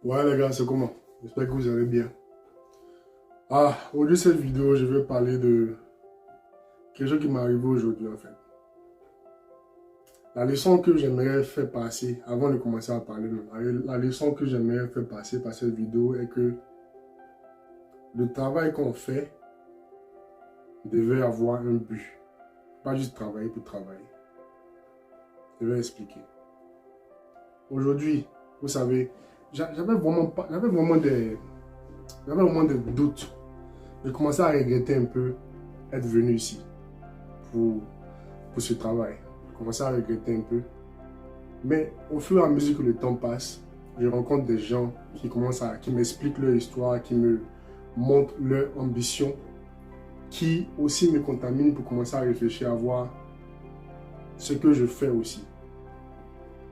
Ouais les gars, c'est comment? J'espère que vous allez bien. Aujourd'hui cette vidéo, je vais parler de quelque chose qui m'est arrivé aujourd'hui en fait. La leçon que j'aimerais faire passer, avant de commencer à parler, la leçon que j'aimerais faire passer par cette vidéo est que le travail qu'on fait devait avoir un but. Pas juste travailler pour travailler. Je vais expliquer. Aujourd'hui, vous savez, j'avais vraiment des doutes. J'ai commencé à regretter un peu être venu ici pour, pour ce travail. J'ai commencé à regretter un peu. Mais au fur et à mesure que le temps passe, je rencontre des gens qui m'expliquent leur histoire, qui me montrent leur ambition, qui aussi me contaminent pour commencer à réfléchir à voir ce que je fais aussi.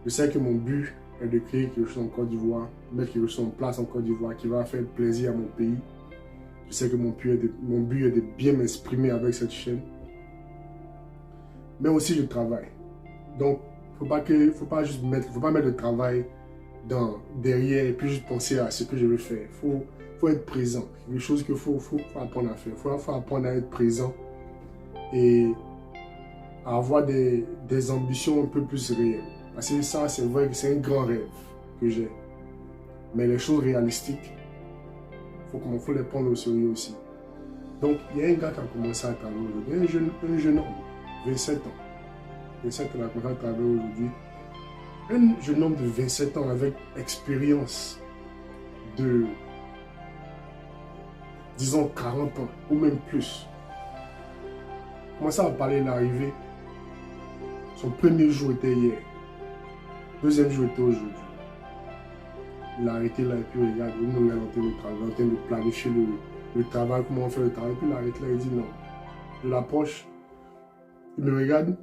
Je sais que mon but est de créer quelque chose en Côte d'Ivoire, mettre quelque chose en place en Côte d'Ivoire qui va faire plaisir à mon pays. Je sais que mon but est de bien m'exprimer avec cette chaîne. Mais aussi je travaille. Donc, faut pas mettre le travail derrière et puis juste penser à ce que je veux faire. Faut être présent. C'est quelque chose qu'il faut apprendre à faire. Faut apprendre à être présent et à avoir des ambitions un peu plus réelles. Parce que ça, c'est vrai que c'est un grand rêve que j'ai. Mais les choses réalistiques, faut les prendre au sérieux aussi. Donc, il y a un gars qui a commencé à travailler aujourd'hui, un jeune homme, 27 ans. 27 ans, il a commencé à travailler aujourd'hui. Un jeune homme de 27 ans avec expérience de, disons, 40 ans ou même plus. Commence à parler de l'arrivée. Son premier jour était hier. Deuxième jour était aujourd'hui. Il a arrêté là et puis regarde, il nous regarde en train de planifier le travail, comment on fait le travail. Puis il arrête là et dit non. Je l'approche, il me regarde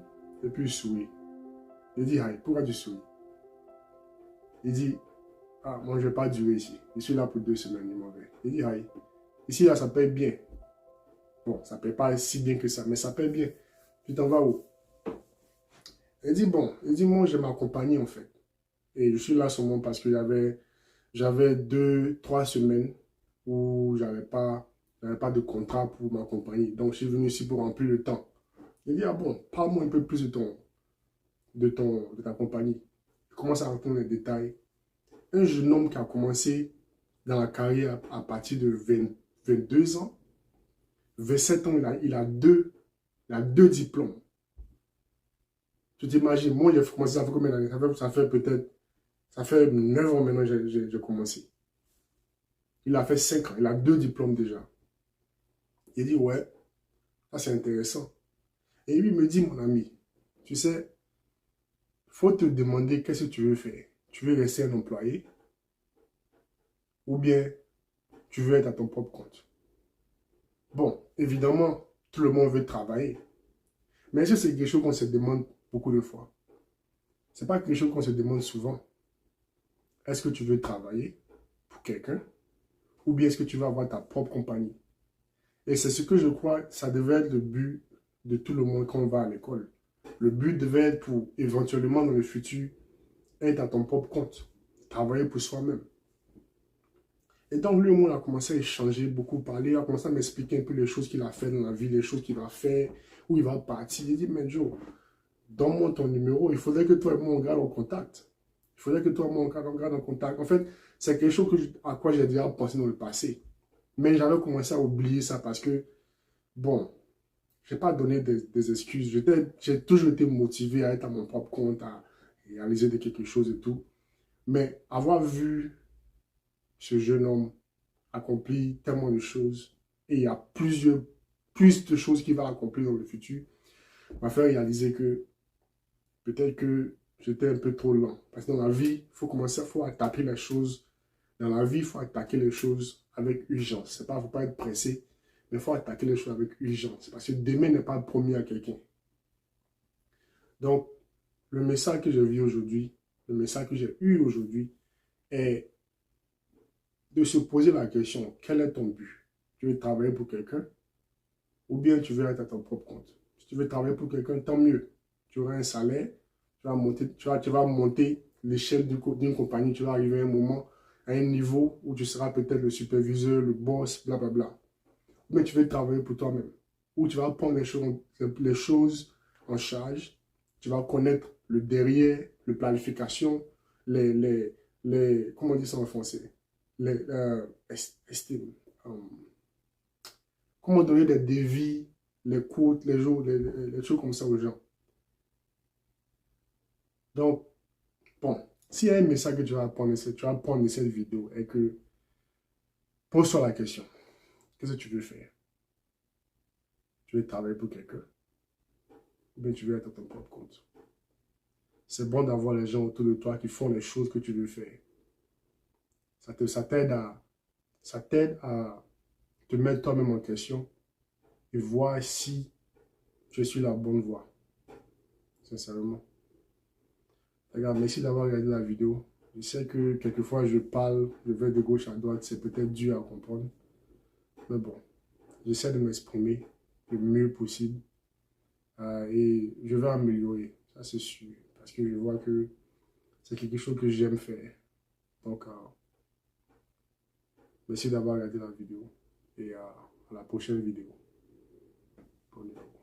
et puis il sourit. Il dit, aïe, pourquoi tu souris? Il dit, ah, moi je ne vais pas durer ici. Je suis là pour 2 semaines, il m'en va. Il dit, aïe, ici là ça paye bien. Bon, ça ne paye pas si bien que ça, mais ça paye bien. Tu t'en vas où? Il dit, bon, moi je m'accompagne en fait. Et je suis là seulement parce que j'avais 2, 3 semaines où j'avais pas de contrat pour m'accompagner. Donc je suis venu ici pour remplir le temps. Il dit, ah bon, parle-moi un peu plus de ta compagnie. Il commence à raconter les détails. Un jeune homme qui a commencé dans la carrière à partir de 22 ans, 27 ans, il a deux diplômes. Tu t'imagines, moi j'ai commencé, ça fait combien d'années? Ça fait 9 ans maintenant que j'ai commencé. Il a fait 5 ans, il a 2 diplômes déjà. Il dit, ouais, ça c'est intéressant. Et lui me dit, mon ami, tu sais, il faut te demander qu'est-ce que tu veux faire. Tu veux rester un employé ou bien tu veux être à ton propre compte. Bon, évidemment, tout le monde veut travailler. Mais est-ce que c'est quelque chose qu'on se demande beaucoup de fois? Ce n'est pas quelque chose qu'on se demande souvent. Est-ce que tu veux travailler pour quelqu'un ou bien est-ce que tu veux avoir ta propre compagnie? Et c'est ce que je crois, ça devait être le but de tout le monde quand on va à l'école. Le but devait être pour éventuellement dans le futur être à ton propre compte, travailler pour soi-même. Et donc lui, on a commencé à échanger, beaucoup parler, il a commencé à m'expliquer un peu les choses qu'il a fait dans la vie, les choses qu'il va faire, où il va partir. Il dit, mais Joe, donne-moi ton numéro, il faudrait que toi et moi on garde en contact. Il faudrait que toi et moi on garde en contact. En fait, c'est quelque chose à quoi j'ai déjà pensé dans le passé. Mais j'avais commencé à oublier ça parce que, bon, je n'ai pas donné des excuses. J'ai toujours été motivé à être à mon propre compte, à réaliser quelque chose et tout. Mais avoir vu ce jeune homme accomplir tellement de choses et il y a plus de choses qu'il va accomplir dans le futur, m'a fait réaliser que peut-être que j'étais un peu trop lent. Parce que dans la vie, il faut attaquer les choses. Dans la vie, il faut attaquer les choses avec urgence. Il ne faut pas être pressé, mais il faut attaquer les choses avec urgence. Parce que demain n'est pas promis à quelqu'un. Donc, le message que j'ai vu aujourd'hui, le message que j'ai eu aujourd'hui est de se poser la question, quel est ton but? Tu veux travailler pour quelqu'un ou bien tu veux être à ton propre compte? Si tu veux travailler pour quelqu'un, tant mieux. Tu auras un salaire, tu vas monter l'échelle d'une compagnie, tu vas arriver à un moment à un niveau où tu seras peut-être le superviseur, le boss, blablabla. Mais tu veux travailler pour toi-même. Où tu vas prendre les choses en charge. Tu vas connaître le derrière, la planification, comment on dit ça en français? Estime. Comment donner des devis, les coûts, les jours, les choses comme ça aux gens. Donc, bon, s'il y a un message que tu vas apprendre de cette vidéo et que pose-toi la question. Qu'est-ce que tu veux faire? Tu veux travailler pour quelqu'un? Ou bien tu veux être à ton propre compte? C'est bon d'avoir les gens autour de toi qui font les choses que tu veux faire. Ça t'aide à te mettre toi-même en question et voir si tu es sur la bonne voie. Sincèrement. Regarde, merci d'avoir regardé la vidéo. Je sais que quelquefois je parle, je vais de gauche à droite, c'est peut-être dur à comprendre. Mais bon, j'essaie de m'exprimer le mieux possible. Et je vais améliorer, ça c'est sûr. Parce que je vois que c'est quelque chose que j'aime faire. Donc, merci d'avoir regardé la vidéo. Et à la prochaine vidéo. Bonne nuit.